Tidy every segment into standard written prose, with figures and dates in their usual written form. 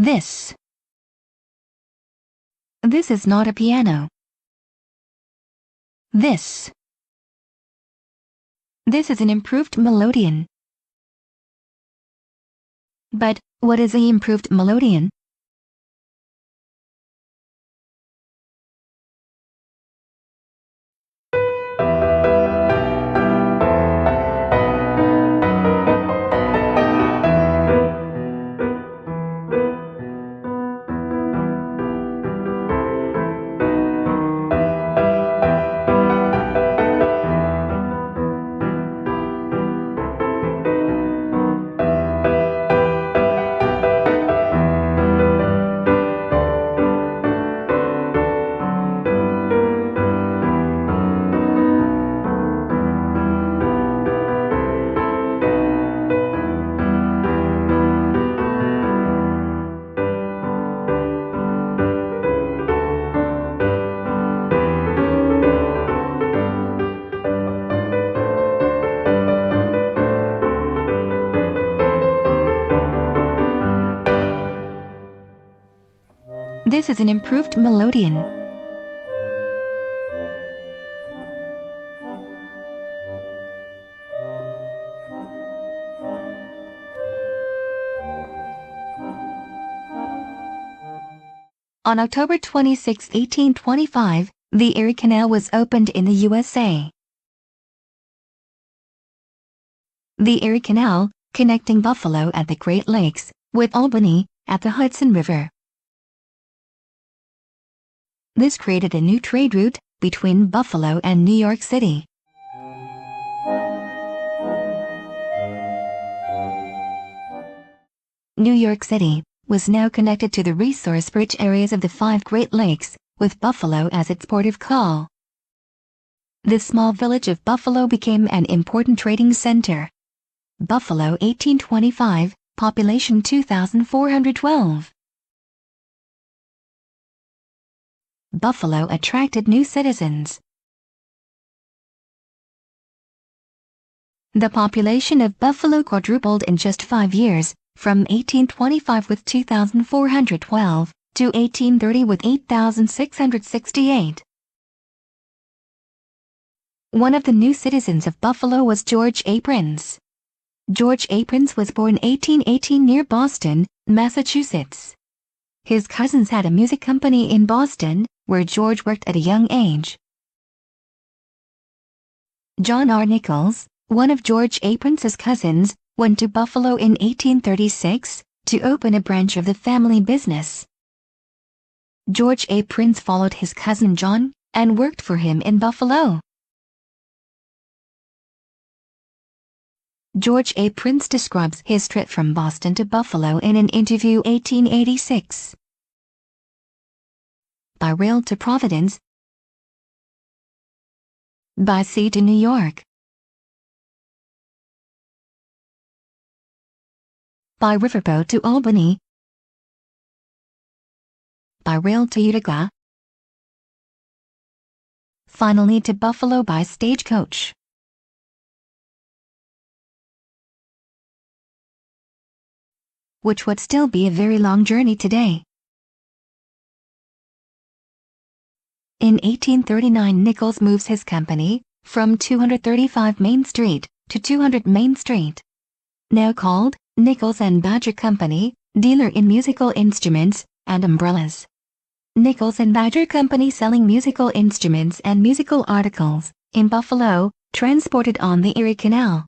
This. This is not a piano. This. This is an improved melodeon. But what is an improved melodeon? This is an improved melodeon. On October 26, 1825, the Erie Canal was opened in the USA. The Erie Canal, connecting Buffalo at the Great Lakes with Albany at the Hudson River. This created a new trade route between Buffalo and New York City. New York City was now connected to the resource-rich areas of the 5 Great Lakes, with Buffalo as its port of call. The small village of Buffalo became an important trading center. Buffalo 1825, population 2,412. Buffalo attracted new citizens. The population of Buffalo quadrupled in just 5 years, from 1825 with 2,412 to 1830 with 8,668. One of the new citizens of Buffalo was George A. Prince. George A. Prince was born 1818 near Boston, Massachusetts. His cousins had a music company in Boston, where George worked at a young age. John R. Nichols, one of George A. Prince's cousins, went to Buffalo in 1836 to open a branch of the family business. George A. Prince followed his cousin John and worked for him in Buffalo. George A. Prince describes his trip from Boston to Buffalo in an interview 1886. By rail to Providence. By sea to New York. By riverboat to Albany. By rail to Utica. Finally to Buffalo by stagecoach. Which would still be a very long journey today. In 1839, Nichols moves his company from 235 Main Street to 200 Main Street. Now called Nichols and Badger Company, dealer in musical instruments and umbrellas. Nichols and Badger Company selling musical instruments and musical articles in Buffalo, transported on the Erie Canal.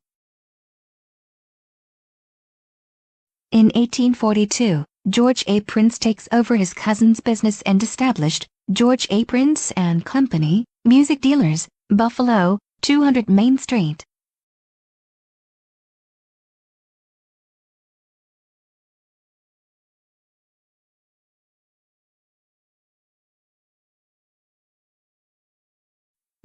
In 1842, George A. Prince takes over his cousin's business and established George A. Prince and Company, music dealers, Buffalo, 200 Main Street.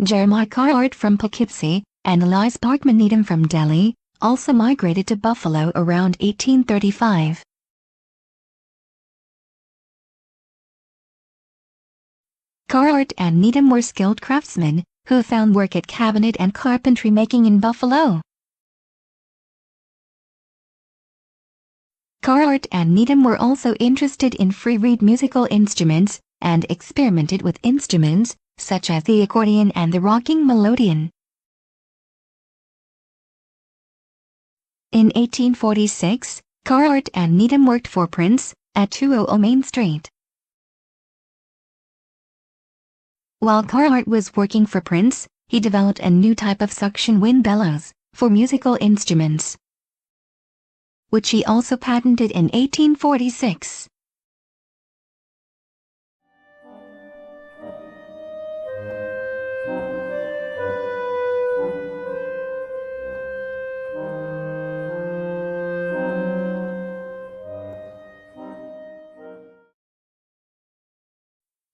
Jeremiah Carhart from Poughkeepsie and Elias Parkman Needham from Delhi also migrated to Buffalo around 1835. Carhart and Needham were skilled craftsmen who found work at cabinet and carpentry making in Buffalo. Carhart and Needham were also interested in free-reed musical instruments and experimented with instruments such as the accordion and the rocking melodeon. In 1846, Carhart and Needham worked for Prince at 200 Main Street. While Carhart was working for Prince, he developed a new type of suction wind bellows for musical instruments, which he also patented in 1846.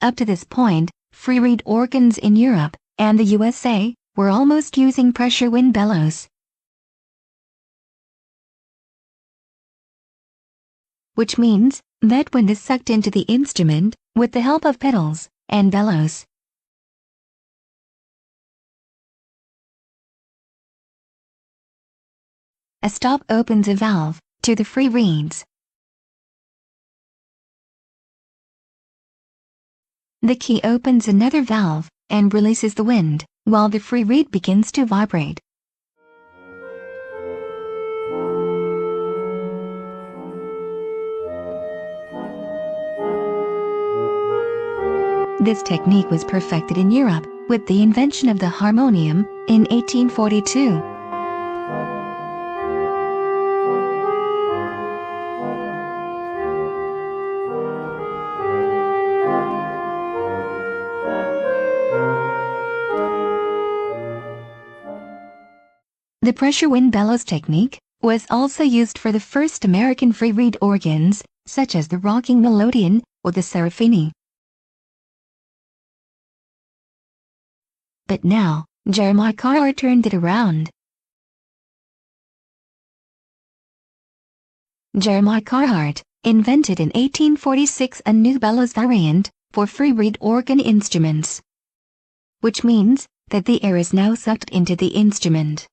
Up to this point, free-reed organs in Europe and the USA were almost using pressure wind bellows, which means that wind is sucked into the instrument with the help of pedals and bellows. A stop opens a valve to the free reeds. The key opens another valve and releases the wind, while the free reed begins to vibrate. This technique was perfected in Europe with the invention of the harmonium in 1842. The pressure wind bellows technique was also used for the first American free-reed organs, such as the rocking melodeon or the seraphine. But now, Jeremiah Carhart turned it around. Jeremiah Carhart invented in 1846 a new bellows variant for free-reed organ instruments, which means that the air is now sucked into the instrument.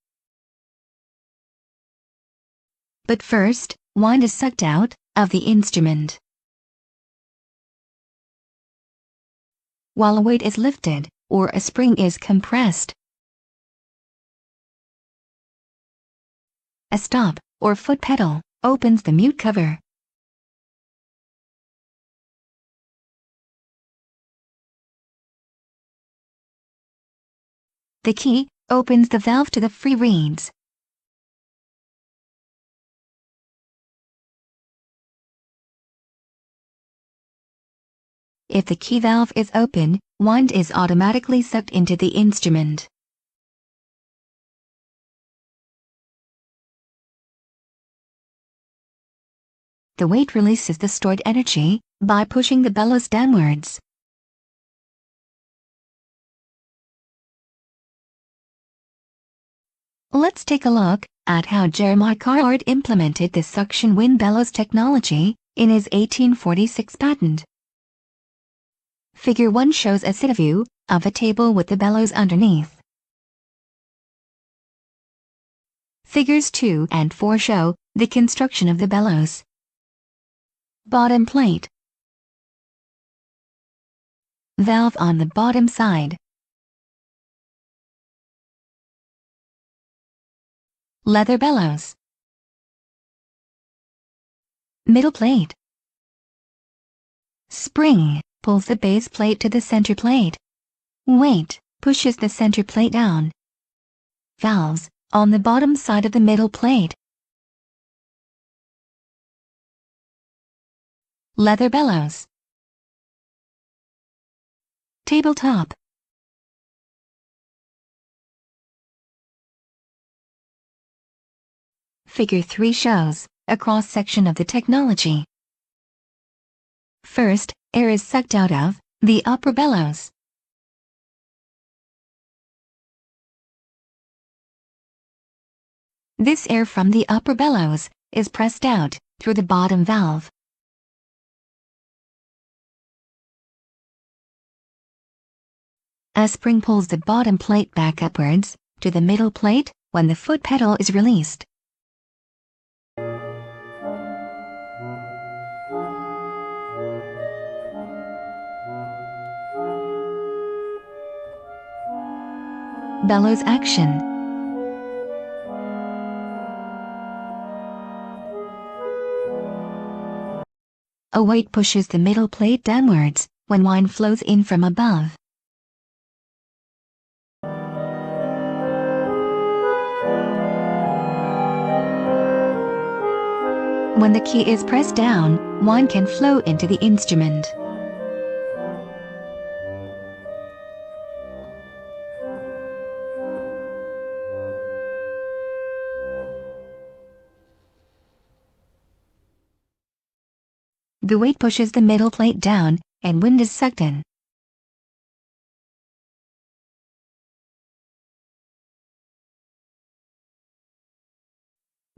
But first, wind is sucked out of the instrument, while a weight is lifted or a spring is compressed. A stop or foot pedal opens the mute cover. The key opens the valve to the free reeds. If the key valve is open, wind is automatically sucked into the instrument. The weight releases the stored energy by pushing the bellows downwards. Let's take a look at how Jeremiah Carhart implemented the suction wind bellows technology in his 1846 patent. Figure 1 shows a sit view of a table with the bellows underneath. Figures 2 and 4 show the construction of the bellows. Bottom plate. Valve on the bottom side. Leather bellows. Middle plate. Spring pulls the base plate to the center plate. Weight pushes the center plate down. Valves on the bottom side of the middle plate. Leather bellows. Tabletop. Figure 3 shows a cross-section of the technology. First, air is sucked out of the upper bellows. This air from the upper bellows is pressed out through the bottom valve. A spring pulls the bottom plate back upwards to the middle plate when the foot pedal is released. Bellows action. A weight pushes the middle plate downwards when wine flows in from above. When the key is pressed down, wine can flow into the instrument. The weight pushes the middle plate down, and wind is sucked in.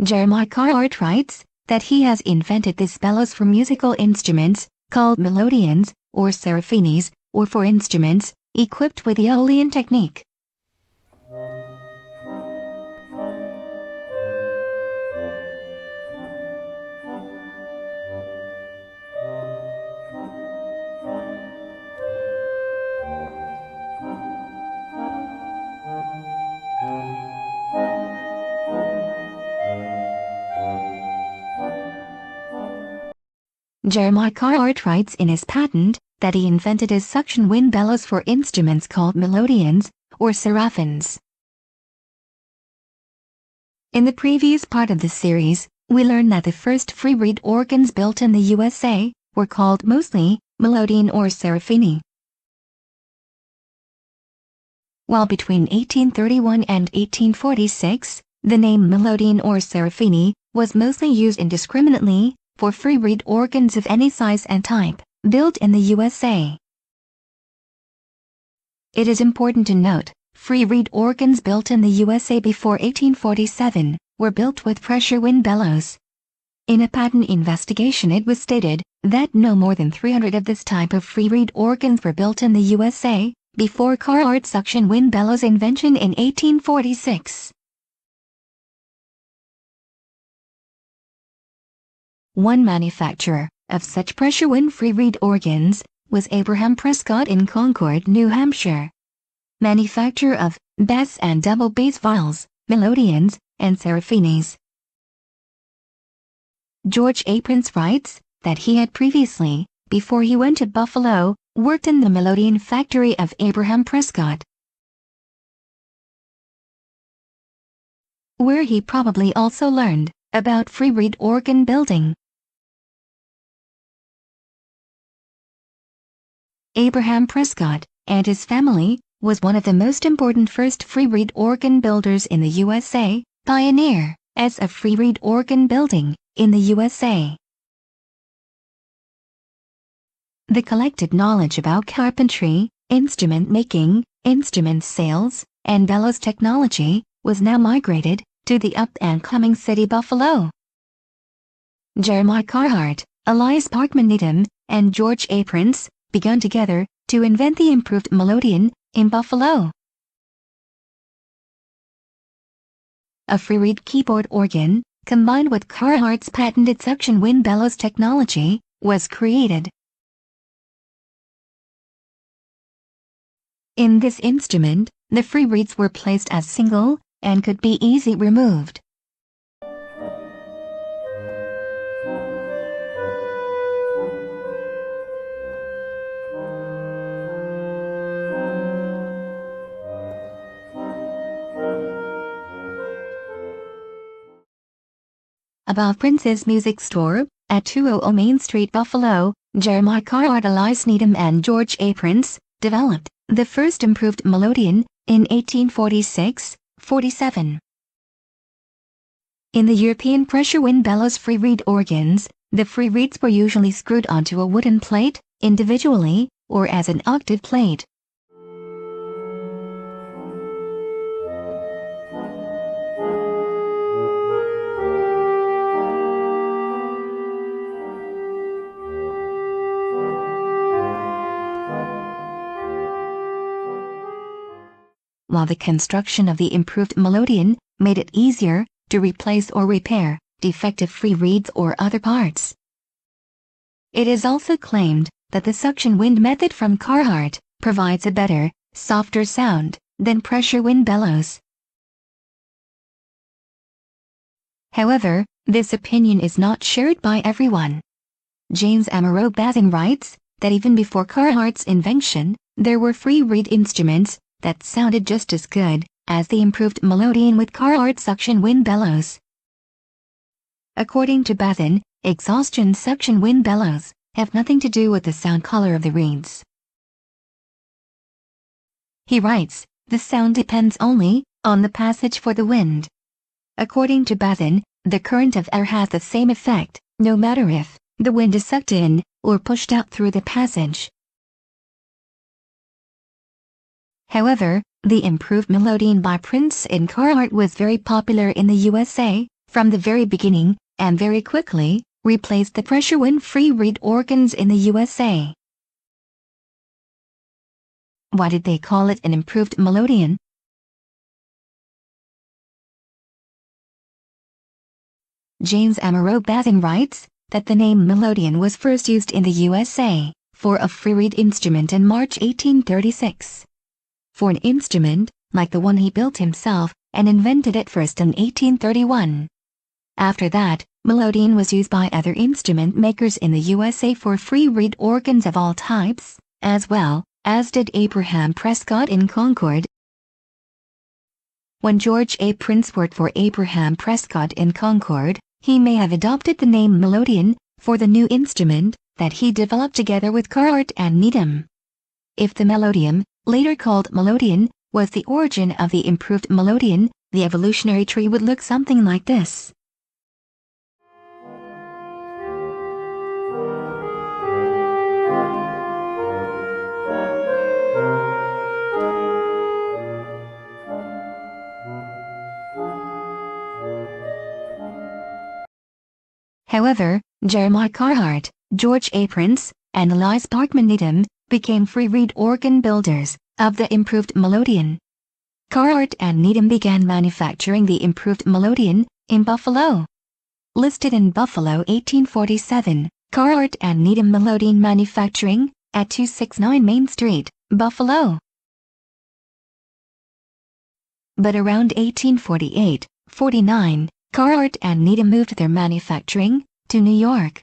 Jeremiah Carhart writes that he has invented this bellows for musical instruments, called Melodeons, or seraphines, or for instruments equipped with the Aeolian technique. Jeremiah Carhart writes in his patent that he invented his suction wind bellows for instruments called Melodeons, or seraphines. In the previous part of the series, we learned that the first free reed organs built in the USA were called mostly Melodeon or seraphine. While between 1831 and 1846, the name Melodeon or seraphine was mostly used indiscriminately for free reed organs of any size and type, built in the USA. It is important to note, free reed organs built in the USA before 1847 were built with pressure wind bellows. In a patent investigation it was stated that no more than 300 of this type of free reed organs were built in the USA before Carhart's suction wind bellows invention in 1846. One manufacturer of such pressure wind free reed organs was Abraham Prescott in Concord, New Hampshire. Manufacturer of bass and double bass viols, Melodeons, and seraphines. George A. Prince writes that he had previously, before he went to Buffalo, worked in the Melodeon factory of Abraham Prescott, where he probably also learned about free reed organ building. Abraham Prescott and his family was one of the most important first free reed organ builders in the USA, pioneer as of free reed organ building in the USA. The collected knowledge about carpentry, instrument making, instrument sales, and bellows technology was now migrated to the up-and-coming city Buffalo. Jeremiah Carhart, Elias Parkman Needham, and George A. Prince began together to invent the improved Melodeon in Buffalo. A free reed keyboard organ, combined with Carhart's patented suction wind bellows technology, was created. In this instrument, the free reeds were placed as single and could be easily removed. Above Prince's Music Store, at 200 Main Street, Buffalo, Jeremiah Carhart, Elias Needham, and George A. Prince developed the first improved Melodeon in 1846-47. In the European pressure wind bellows free reed organs, the free reeds were usually screwed onto a wooden plate, individually, or as an octave plate. While the construction of the improved Melodeon made it easier to replace or repair defective free reeds or other parts. It is also claimed that the suction wind method from Carhart provides a better, softer sound than pressure wind bellows. However, this opinion is not shared by everyone. James Amiraux Bazin writes that even before Carhart's invention, there were free reed instruments that sounded just as good as the improved Melodeon with Carhart suction wind bellows. According to Bazin, exhaustion suction wind bellows have nothing to do with the sound color of the reeds. He writes, the sound depends only on the passage for the wind. According to Bazin, the current of air has the same effect, no matter if the wind is sucked in or pushed out through the passage. However, the improved Melodeon by Prince and Carhart was very popular in the USA from the very beginning and very quickly replaced the pressure wind free reed organs in the USA. Why did they call it an improved Melodeon? James Amiraux Bazin writes that the name Melodeon was first used in the USA for a free reed instrument in March 1836. For an instrument like the one he built himself and invented it first in 1831. After that, Melodeon was used by other instrument makers in the USA for free reed organs of all types, as well as did Abraham Prescott in Concord. When George A. Prince worked for Abraham Prescott in Concord, he may have adopted the name Melodeon for the new instrument that he developed together with Carhart and Needham. If the Melodeon, later called Melodeon, was the origin of the improved Melodeon, the evolutionary tree would look something like this. However, Jeremiah Carhart, George A. Prince, and Elias Parkman Needham became free reed organ builders of the improved Melodeon. Carhart and Needham began manufacturing the improved Melodeon in Buffalo. Listed in Buffalo 1847, Carhart and Needham Melodeon Manufacturing at 269 Main Street, Buffalo. But around 1848-49, Carhart and Needham moved their manufacturing to New York.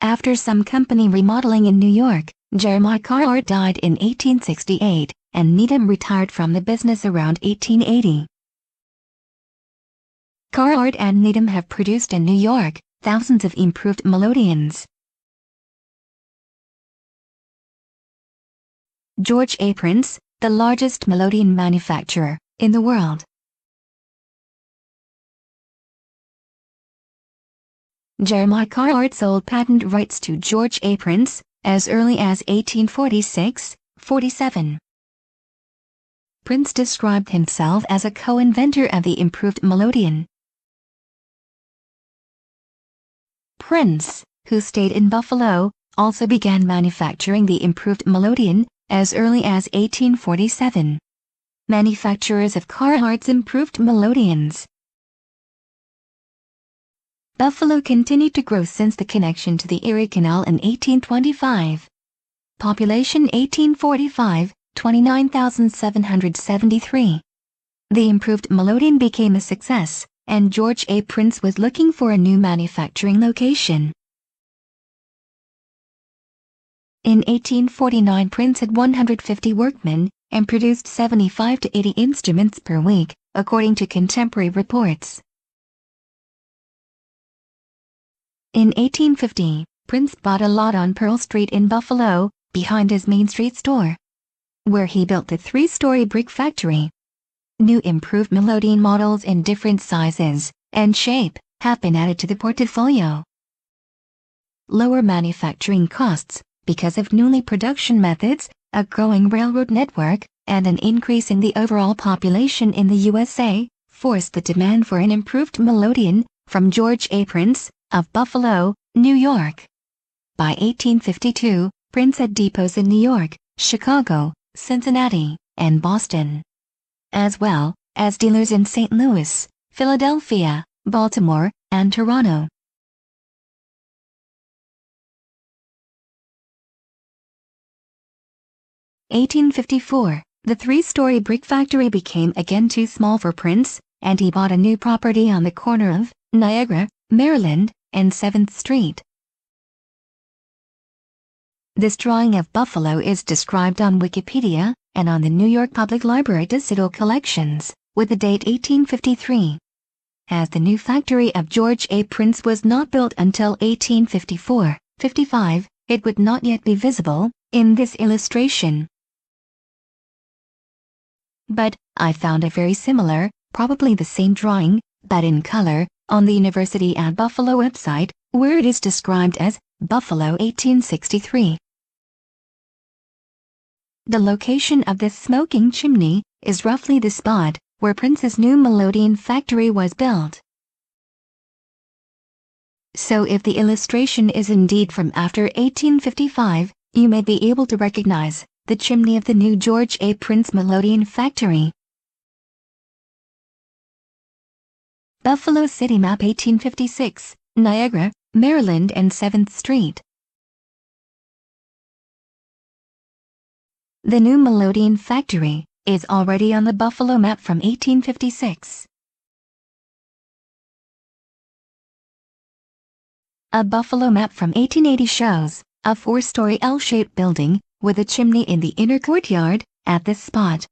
After some company remodeling in New York, Jeremiah Carhart died in 1868, and Needham retired from the business around 1880. Carhart and Needham have produced in New York thousands of improved Melodeons. George A. Prince, the largest Melodeon manufacturer in the world. Jeremiah Carhart sold patent rights to George A. Prince as early as 1846-47. Prince described himself as a co-inventor of the improved Melodeon. Prince, who stayed in Buffalo, also began manufacturing the improved Melodeon as early as 1847. Manufacturers of Carhart's improved Melodeons. Buffalo continued to grow since the connection to the Erie Canal in 1825. Population 1845, 29,773. The improved Melodeon became a success, and George A. Prince was looking for a new manufacturing location. In 1849, Prince had 150 workmen and produced 75 to 80 instruments per week, according to contemporary reports. In 1850, Prince bought a lot on Pearl Street in Buffalo, behind his Main Street store, where he built the 3-story brick factory. New improved Melodeon models in different sizes and shape have been added to the portfolio. Lower manufacturing costs because of newly production methods, a growing railroad network, and an increase in the overall population in the USA, forced the demand for an improved Melodeon from George A. Prince of Buffalo, New York. By 1852, Prince had depots in New York, Chicago, Cincinnati, and Boston, as well as dealers in St. Louis, Philadelphia, Baltimore, and Toronto. 1854, the three-story brick factory became again too small for Prince, and he bought a new property on the corner of Niagara, Maryland, and 7th Street. This drawing of Buffalo is described on Wikipedia and on the New York Public Library digital collections, with the date 1853. As the new factory of George A. Prince was not built until 1854-55, it would not yet be visible in this illustration. But I found a very similar, probably the same drawing, but in color, on the University at Buffalo website, where it is described as Buffalo 1863. The location of this smoking chimney is roughly the spot where Prince's new Melodeon factory was built. So if the illustration is indeed from after 1855, you may be able to recognize the chimney of the new George A. Prince Melodeon factory. Buffalo City Map 1856, Niagara, Maryland and 7th Street. The new Melodeon factory is already on the Buffalo map from 1856. A Buffalo map from 1880 shows a four-story L-shaped building with a chimney in the inner courtyard at this spot.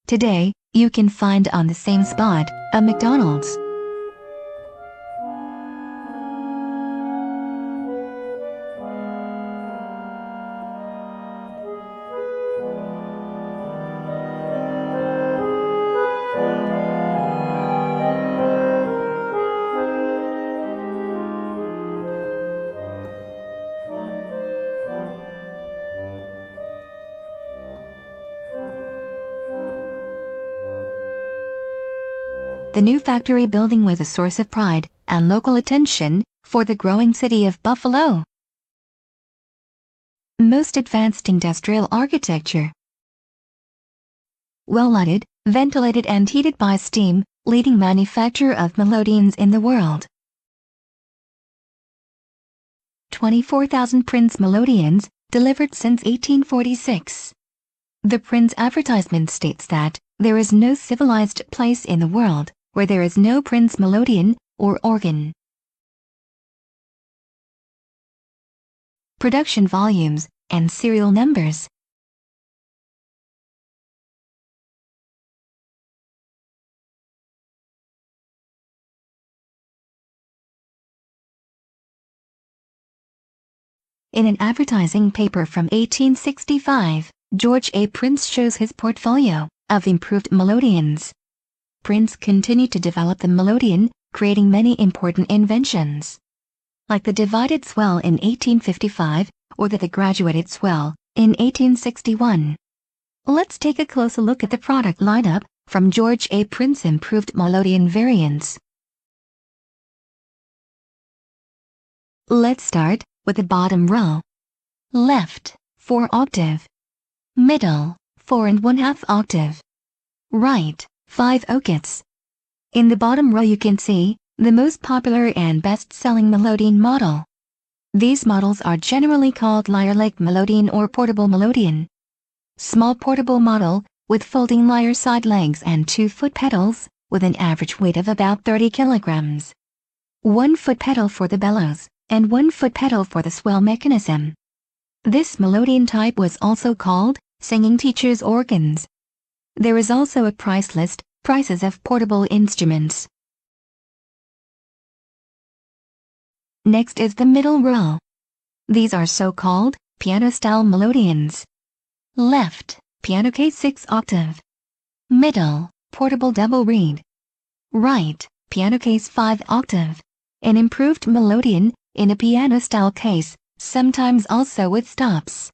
Today, you can find on the same spot a McDonald's. The new factory building was a source of pride and local attention for the growing city of Buffalo. Most advanced industrial architecture. Well-lighted, ventilated and heated by steam, leading manufacturer of Melodeons in the world. 24,000 Prince Melodeons delivered since 1846. The Prince advertisement states that there is no civilized place in the world where there is no Prince Melodeon or organ. Production volumes and serial numbers. In an advertising paper from 1865, George A. Prince shows his portfolio of improved Melodeons. Prince continued to develop the Melodeon, creating many important inventions, like the divided swell in 1855 or the graduated swell in 1861. Let's take a closer look at the product lineup from George A. Prince improved Melodeon variants. Let's start with the bottom row. Left, 4 octave. Middle, 4 1/2 octave. Right, 5 octaves. In the bottom row you can see the most popular and best-selling Melodeon model. These models are generally called lyre-like Melodeon or portable Melodeon. Small portable model with folding lyre side legs and 2 foot pedals with an average weight of about 30 kilograms. 1 foot pedal for the bellows and 1 foot pedal for the swell mechanism. This Melodeon type was also called singing teacher's organs. There is also a price list, prices of portable instruments. Next is the middle row. These are so-called piano-style Melodeons. Left, piano case 6 octave. Middle, portable double reed. Right, piano case 5 octave. An improved Melodeon in a piano-style case, sometimes also with stops.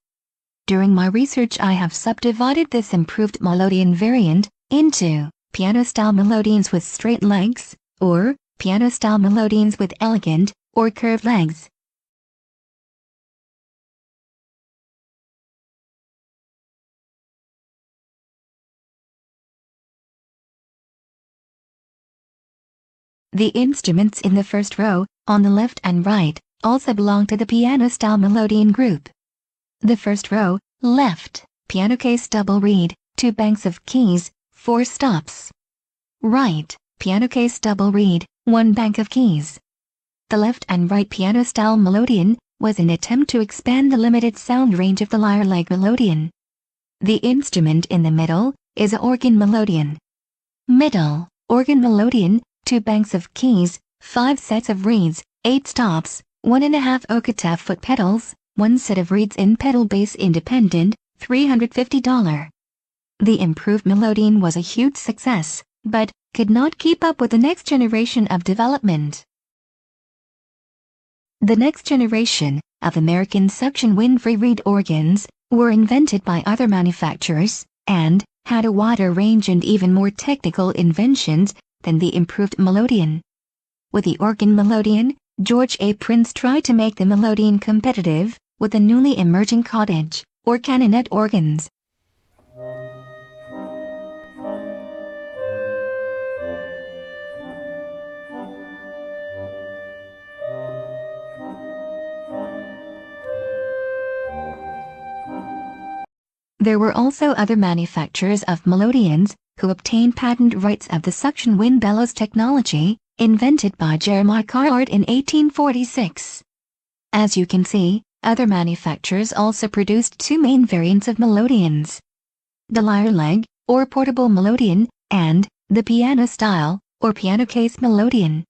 During my research I have subdivided this improved Melodeon variant into piano-style Melodeons with straight legs, or piano-style Melodeons with elegant or curved legs. The instruments in the first row, on the left and right, also belong to the piano-style Melodeon group. The first row, left, piano case double reed, 2 banks of keys, 4 stops. Right, piano case double reed, 1 bank of keys. The left and right piano-style Melodeon was an attempt to expand the limited sound range of the lyre-leg Melodeon. The instrument in the middle is an organ Melodeon. Middle, organ Melodeon, 2 banks of keys, 5 sets of reeds, 8 stops, 1.5 octave foot pedals, 1 set of reeds in pedal base independent, $350. The improved Melodeon was a huge success, but could not keep up with the next generation of development. The next generation of American suction wind-free reed organs were invented by other manufacturers and had a wider range and even more technical inventions than the improved Melodeon. With the organ Melodeon, George A. Prince tried to make the Melodeon competitive with the newly emerging cottage or canonet organs. There were also other manufacturers of Melodeons who obtained patent rights of the suction wind bellows technology, invented by Jeremiah Carhart in 1846. As you can see, other manufacturers also produced 2 main variants of Melodeons: the lyre leg, or portable Melodeon, and the piano style, or piano case Melodeon.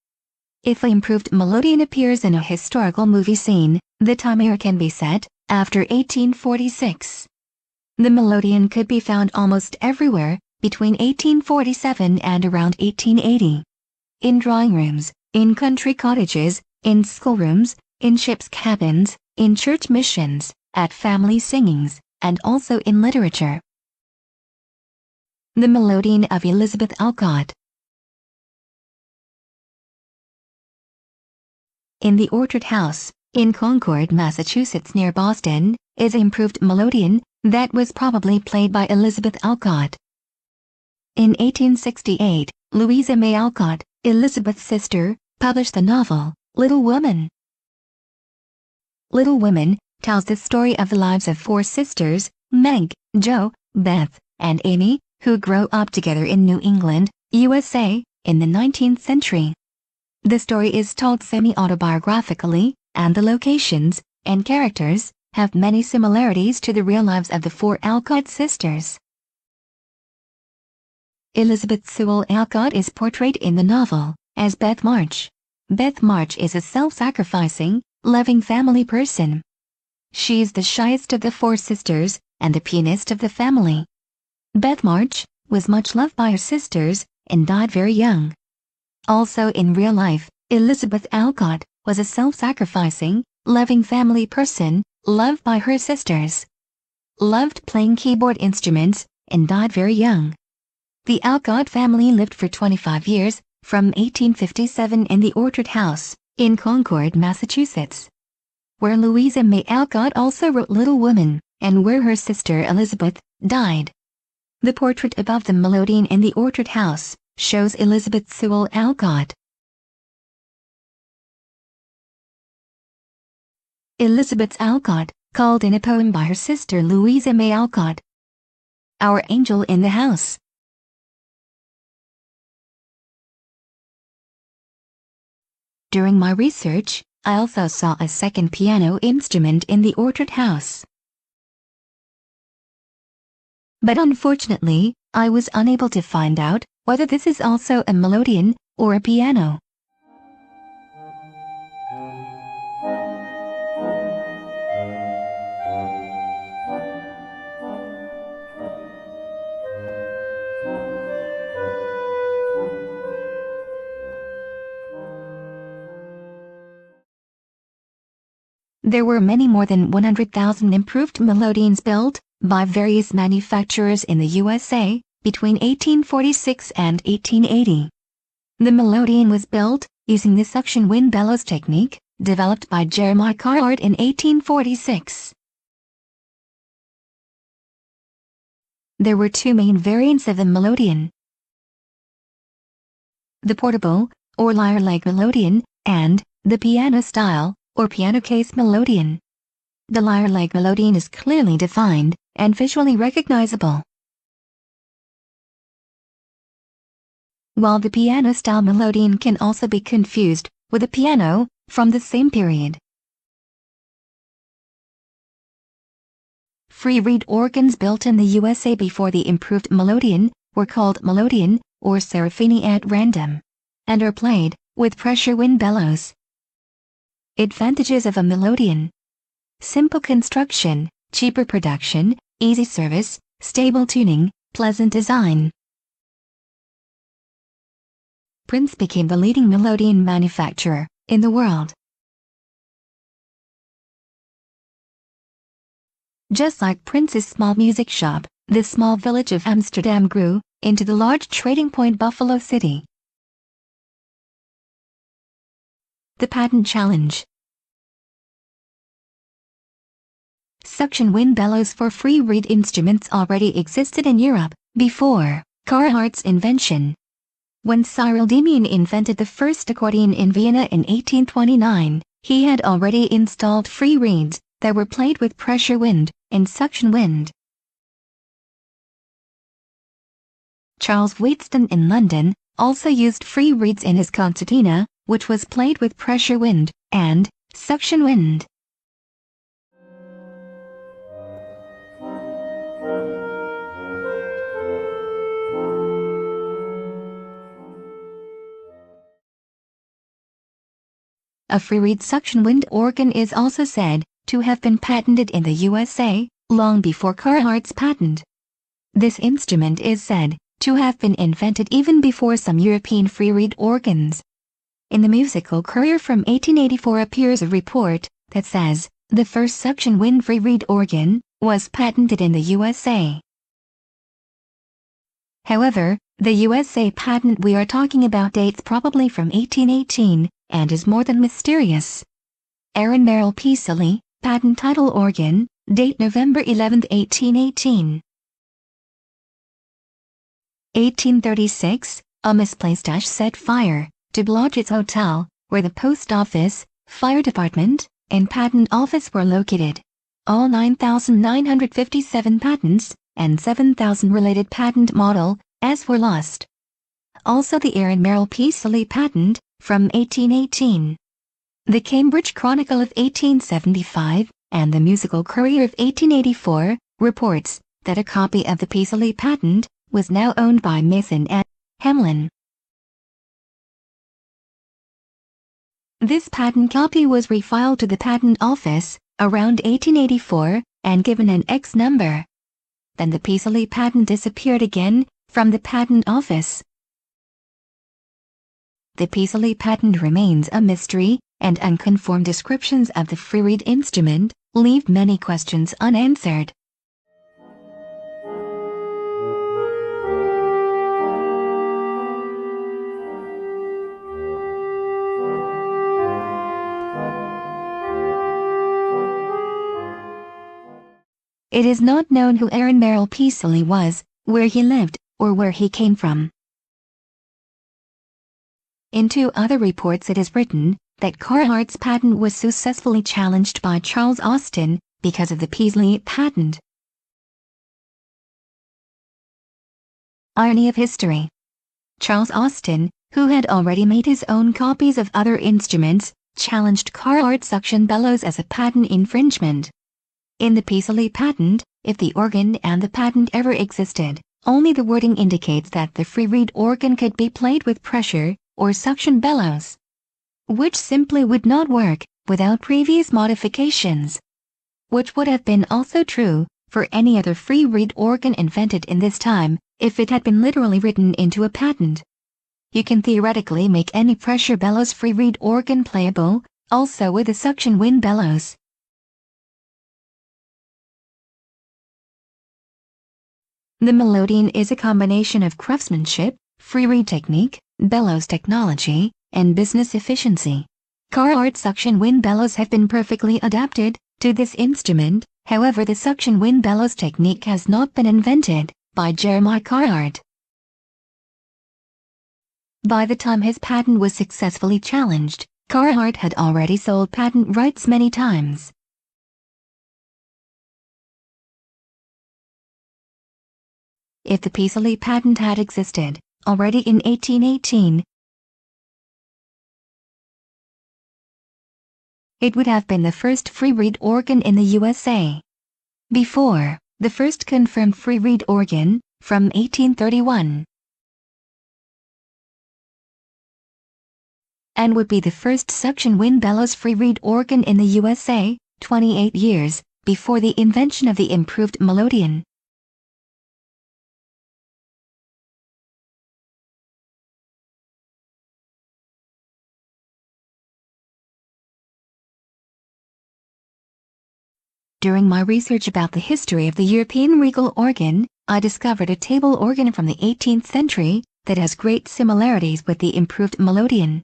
If the improved Melodeon appears in a historical movie scene, the time era can be set after 1846. The Melodeon could be found almost everywhere between 1847 and around 1880. In drawing rooms, in country cottages, in schoolrooms, in ships' cabins, in church missions, at family singings, and also in literature. The Melodeon of Elizabeth Alcott. In the Orchard House, in Concord, Massachusetts near Boston, is an improved Melodeon that was probably played by Elizabeth Alcott. In 1868, Louisa May Alcott, Elizabeth's sister, published the novel, Little Women. Little Women tells the story of the lives of 4 sisters, Meg, Jo, Beth, and Amy, who grow up together in New England, USA, in the 19th century. The story is told semi-autobiographically, and the locations and characters have many similarities to the real lives of the 4 Alcott sisters. Elizabeth Sewell Alcott is portrayed in the novel as Beth March. Beth March is a self-sacrificing, loving family person. She is the shyest of the 4 sisters and the pianist of the family. Beth March was much loved by her sisters and died very young. Also in real life, Elizabeth Alcott was a self-sacrificing, loving family person, loved by her sisters. Loved playing keyboard instruments and died very young. The Alcott family lived for 25 years, from 1857 in the Orchard House, in Concord, Massachusetts, where Louisa May Alcott also wrote Little Women, and where her sister Elizabeth died. The portrait above the Melodeon in the Orchard House shows Elizabeth Sewell Alcott. Elizabeth Alcott, called in a poem by her sister Louisa May Alcott, Our Angel in the House. During my research, I also saw a second piano instrument in the Orchard House. But unfortunately, I was unable to find out whether this is also a Melodeon or a piano. There were many more than 100,000 improved Melodeons built by various manufacturers in the USA between 1846 and 1880. The Melodeon was built using the suction wind bellows technique developed by Jeremiah Carhart in 1846. There were 2 main variants of the Melodeon: the portable, or lyre-leg Melodeon, and the piano style, or piano case melodeon. The lyre-like melodeon is clearly defined and visually recognizable, while the piano-style melodeon can also be confused with a piano from the same period. Free reed organs built in the USA before the improved melodeon were called melodeon or seraphine at random, and are played with pressure wind bellows. Advantages of a melodeon: simple construction, cheaper production, easy service, stable tuning, pleasant design. Prince became the leading melodeon manufacturer in the world. Just like Prince's small music shop, the small village of Amsterdam grew into the large trading point Buffalo City. The Patent Challenge. Suction wind bellows for free reed instruments already existed in Europe before Carhart's invention. When Cyril Demian invented the first accordion in Vienna in 1829, he had already installed free reeds that were played with pressure wind and suction wind. Charles Wheatstone in London also used free reeds in his concertina, which was played with pressure wind and suction wind. A free reed suction wind organ is also said to have been patented in the USA long before Carhart's patent. This instrument is said to have been invented even before some European free reed organs. In the musical Courier from 1884 appears a report that says the first suction wind free reed organ was patented in the USA. However, the USA patent we are talking about dates probably from 1818 and is more than mysterious. Aaron Merrill Peasley, patent title organ, date November 11, 1818. 1836, a misplaced ash set fire to Blodgett's Hotel, where the post office, fire department, and patent office were located. All 9,957 patents and 7,000 related patent model as were lost. Also the Aaron Merrill Peasley patent from 1818. The Cambridge Chronicle of 1875 and the Musical Courier of 1884 reports that a copy of the Peasley patent was now owned by Mason and Hamlin. This patent copy was refiled to the Patent Office around 1884 and given an X number. Then the Peasley patent disappeared again from the Patent Office. The Peasley patent remains a mystery, and unconformed descriptions of the free reed instrument leave many questions unanswered. It is not known who Aaron Merrill Peasley was, where he lived, or where he came from. In two other reports it is written that Carhart's patent was successfully challenged by Charles Austin because of the Peasley patent. Irony of history. Charles Austin, who had already made his own copies of other instruments, challenged Carhart suction bellows as a patent infringement. In the Peasley patent, if the organ and the patent ever existed, only the wording indicates that the free reed organ could be played with pressure or suction bellows, which simply would not work without previous modifications, which would have been also true for any other free reed organ invented in this time if it had been literally written into a patent. You can theoretically make any pressure bellows free reed organ playable, also with a suction wind bellows. The Melodeon is a combination of craftsmanship, free reed technique, Bellows technology, and business efficiency. Carhart suction wind bellows have been perfectly adapted to this instrument, however the suction wind bellows technique has not been invented by Jeremiah Carhart. By the time his patent was successfully challenged, Carhart had already sold patent rights many times. If the Peasley patent had existed already in 1818, it would have been the first free-reed organ in the USA. Before, the first confirmed free-reed organ, from 1831. And would be the first suction wind bellows free-reed organ in the USA, 28 years before the invention of the improved Melodeon. During my research about the history of the European Regal organ, I discovered a table organ from the 18th century that has great similarities with the improved Melodeon.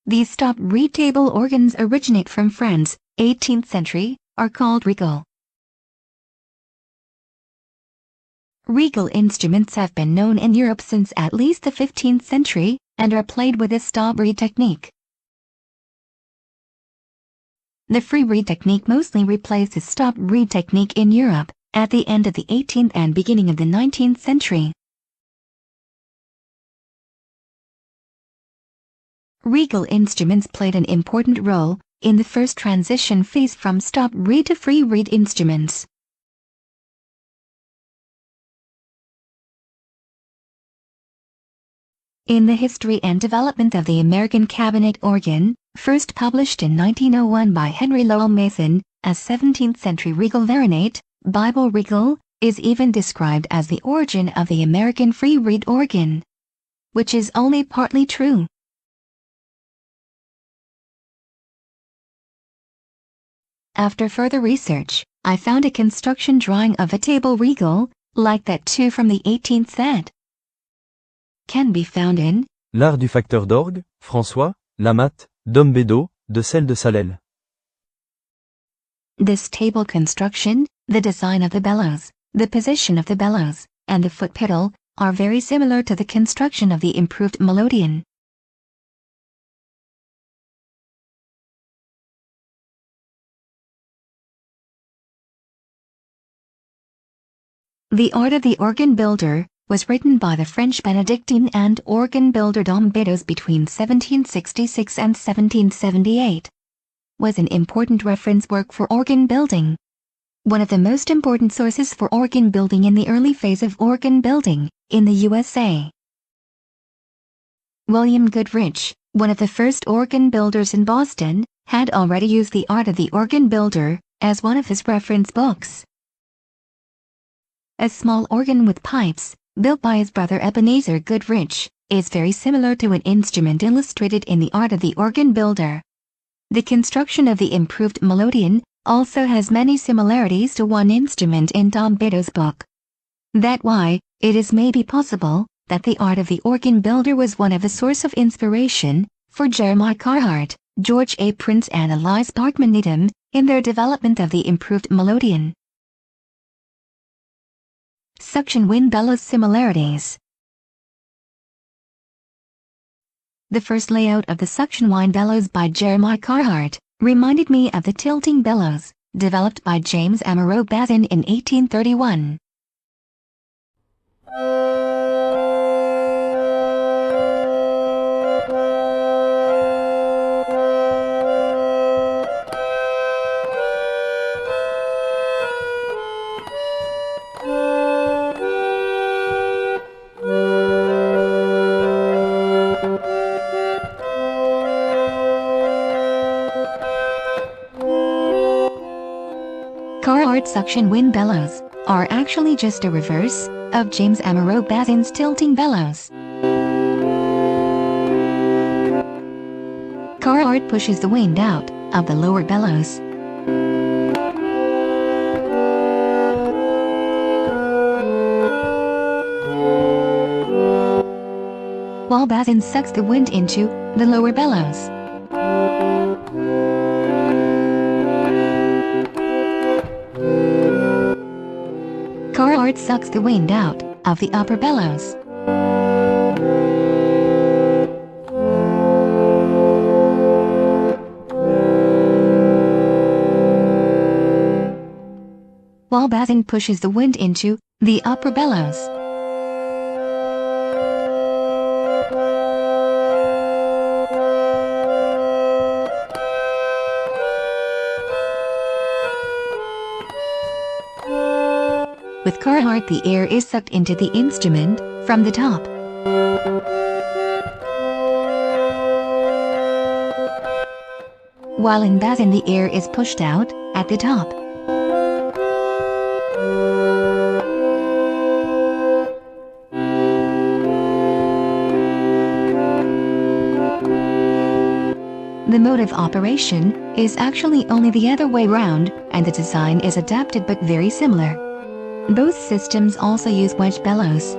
These stop-reed table organs originate from France, 18th century, are called Regal. Regal instruments have been known in Europe since at least the 15th century and are played with this stop-reed technique. The free-reed technique mostly replaced the stop-reed technique in Europe at the end of the 18th and beginning of the 19th century. Regal instruments played an important role in the first transition phase from stop-reed to free-reed instruments. In the history and development of the American cabinet organ, first published in 1901 by Henry Lowell Mason as 17th-century Regal Veronate, Bible Regal, is even described as the origin of the American free-reed organ, which is only partly true. After further research, I found a construction drawing of a table Regal, like that too from the 18th set. Can be found in L'art du facteur d'orgue, François, Lamat, Dom Bédot, de Celle de Salel. This table construction, the design of the bellows, the position of the bellows, and the foot pedal are very similar to the construction of the improved Melodeon. The Art of the Organ Builder was written by the French Benedictine and organ builder Dom Bédot between 1766 and 1778. Was an important reference work for organ building. One of the most important sources for organ building in the early phase of organ building in the USA. William Goodrich, one of the first organ builders in Boston, had already used The Art of the Organ Builder as one of his reference books. A small organ with pipes, built by his brother Ebenezer Goodrich, is very similar to an instrument illustrated in The Art of the Organ Builder. The construction of the improved Melodeon also has many similarities to one instrument in Dom Bédot's book. That's why it is maybe possible that The Art of the Organ Builder was one of a source of inspiration for Jeremiah Carhart, George A. Prince and Elias Parkman Needham in their development of the improved Melodeon. Suction wind bellows similarities. The first layout of the suction wind bellows by Jeremiah Carhart reminded me of the tilting bellows, developed by James Amiraux Bazin in 1831. Carhart suction wind bellows are actually just a reverse of James Amiraux Bazin's tilting bellows. Carhart pushes the wind out of the lower bellows, while Bazin sucks the wind into the lower bellows. Carhart sucks the wind out of the upper bellows. while Bazin pushes the wind into the upper bellows. With Carhart, the air is sucked into the instrument from the top. While in Bazin, the air is pushed out at the top. The mode of operation is actually only the other way round, and the design is adapted but very similar. Both systems also use wedge bellows.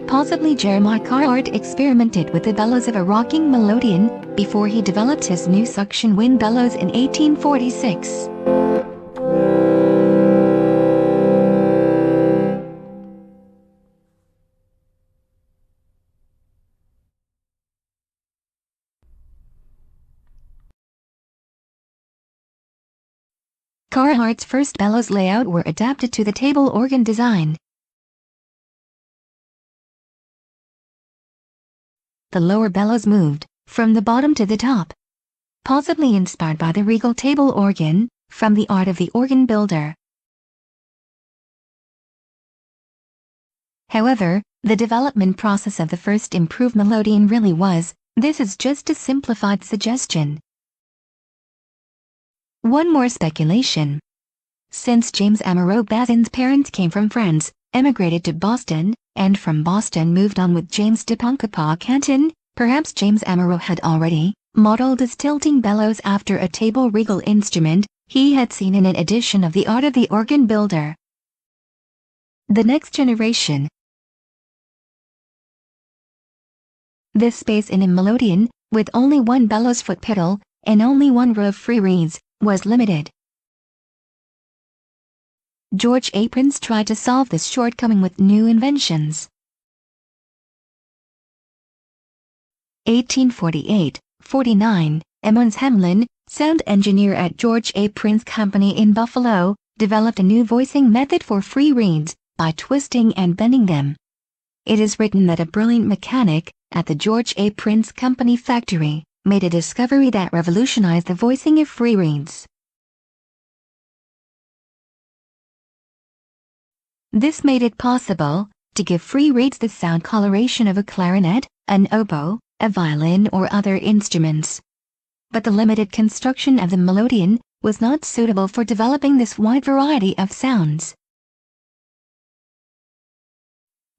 Possibly Jeremiah Carhart experimented with the bellows of a rocking Melodeon before he developed his new suction wind bellows in 1846. Carhart's first bellows layout were adapted to the table organ design. The lower bellows moved from the bottom to the top, possibly inspired by the Regal table organ from the art of the organ builder. However, the development process of the first improved Melodeon really was, this is just a simplified suggestion. One more speculation. Since James Amiraux Bazin's parents came from France, emigrated to Boston, and from Boston moved on with James de Poncapauh-Canton, perhaps James Amiraux had already modeled his tilting bellows after a table Regal instrument he had seen in an edition of The Art of the Organ Builder. The next generation. This space in a Melodeon, with only one bellows foot pedal and only one row of free reeds, was limited. George A. Prince tried to solve this shortcoming with new inventions. 1848-49, Emmons Hamlin, sound engineer at George A. Prince Company in Buffalo, developed a new voicing method for free reeds by twisting and bending them. It is written that a brilliant mechanic at the George A. Prince Company factory made a discovery that revolutionized the voicing of free reeds. This made it possible to give free reeds the sound coloration of a clarinet, an oboe, a violin, or other instruments. But the limited construction of the Melodeon was not suitable for developing this wide variety of sounds.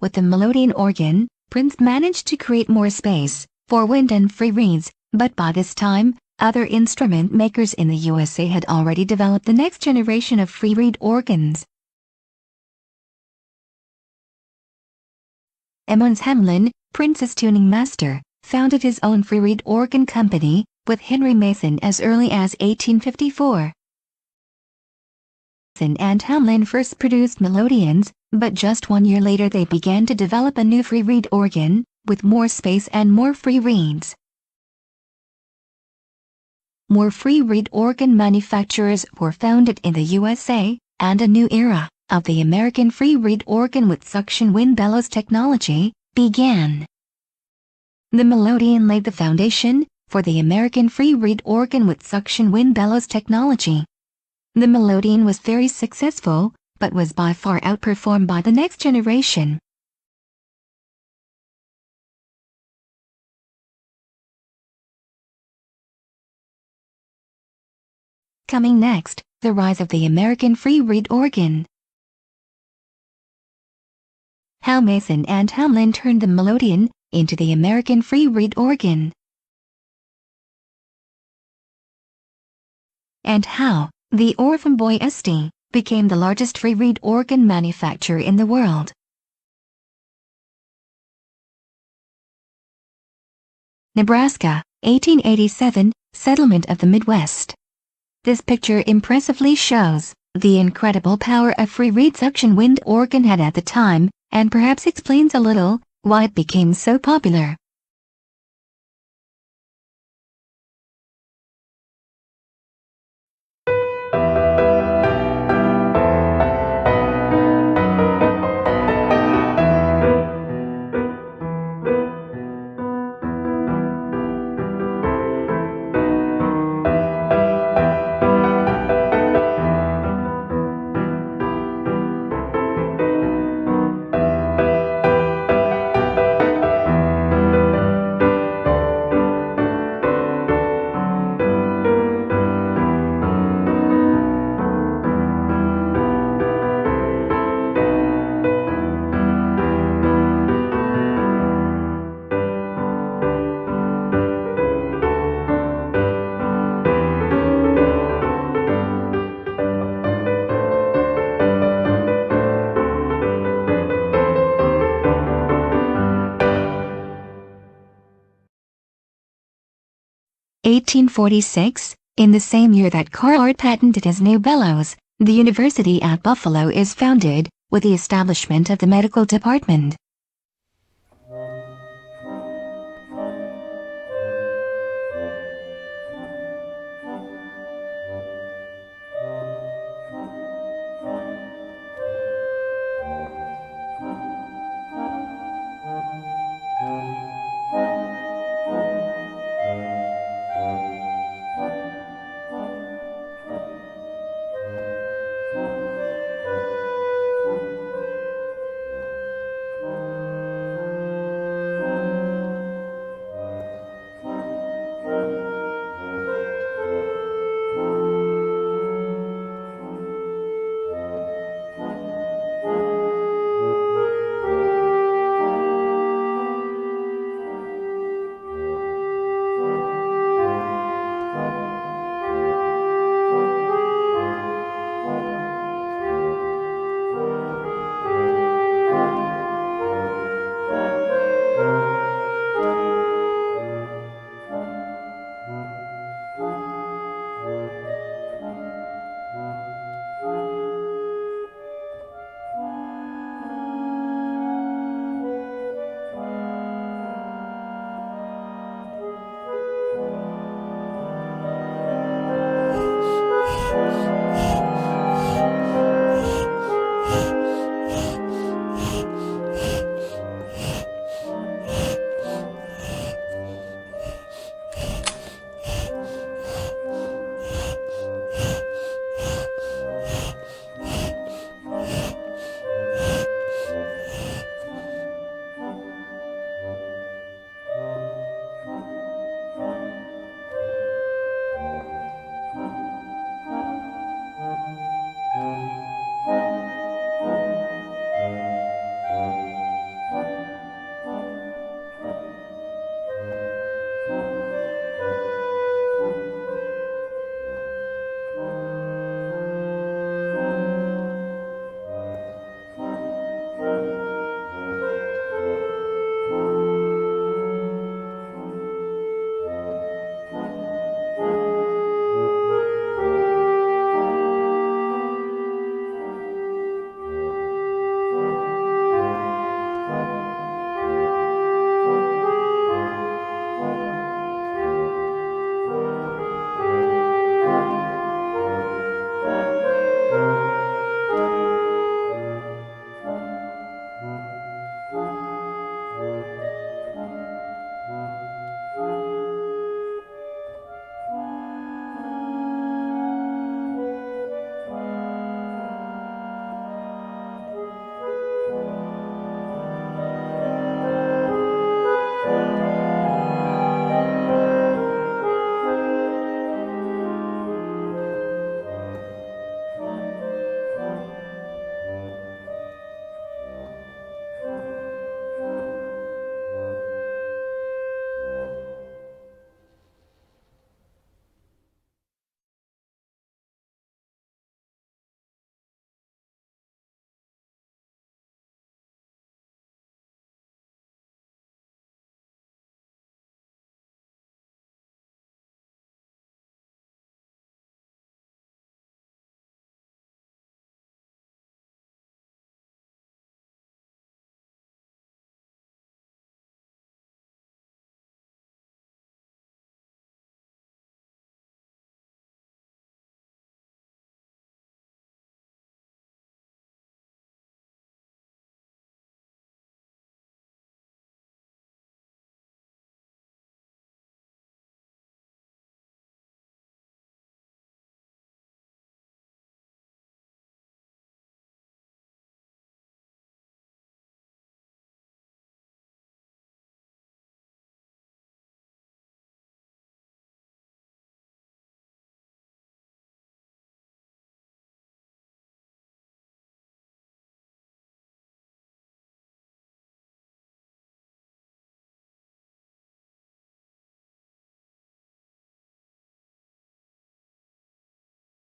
With the Melodeon organ, Prince managed to create more space for wind and free reeds, but by this time, other instrument makers in the USA had already developed the next generation of free reed organs. Emmons Hamlin, Prince's tuning master, founded his own free reed organ company with Henry Mason as early as 1854. Mason and Hamlin first produced Melodeons, but just 1 year later they began to develop a new free reed organ with more space and more free reeds. More free reed organ manufacturers were founded in the USA, and a new era of the American free reed organ with suction wind bellows technology began. The Melodeon laid the foundation for the American free reed organ with suction wind bellows technology. The Melodeon was very successful, but was by far outperformed by the next generation. Coming next, the rise of the American free reed organ. How Mason and Hamlin turned the Melodeon into the American free reed organ. And how the orphan boy St. became the largest free reed organ manufacturer in the world. Nebraska, 1887, settlement of the Midwest. This picture impressively shows the incredible power a free reed suction wind organ had at the time, and perhaps explains a little Why it became so popular. (1846), in the same year that Carhart patented his new bellows, the University at Buffalo is founded, with the establishment of the medical department.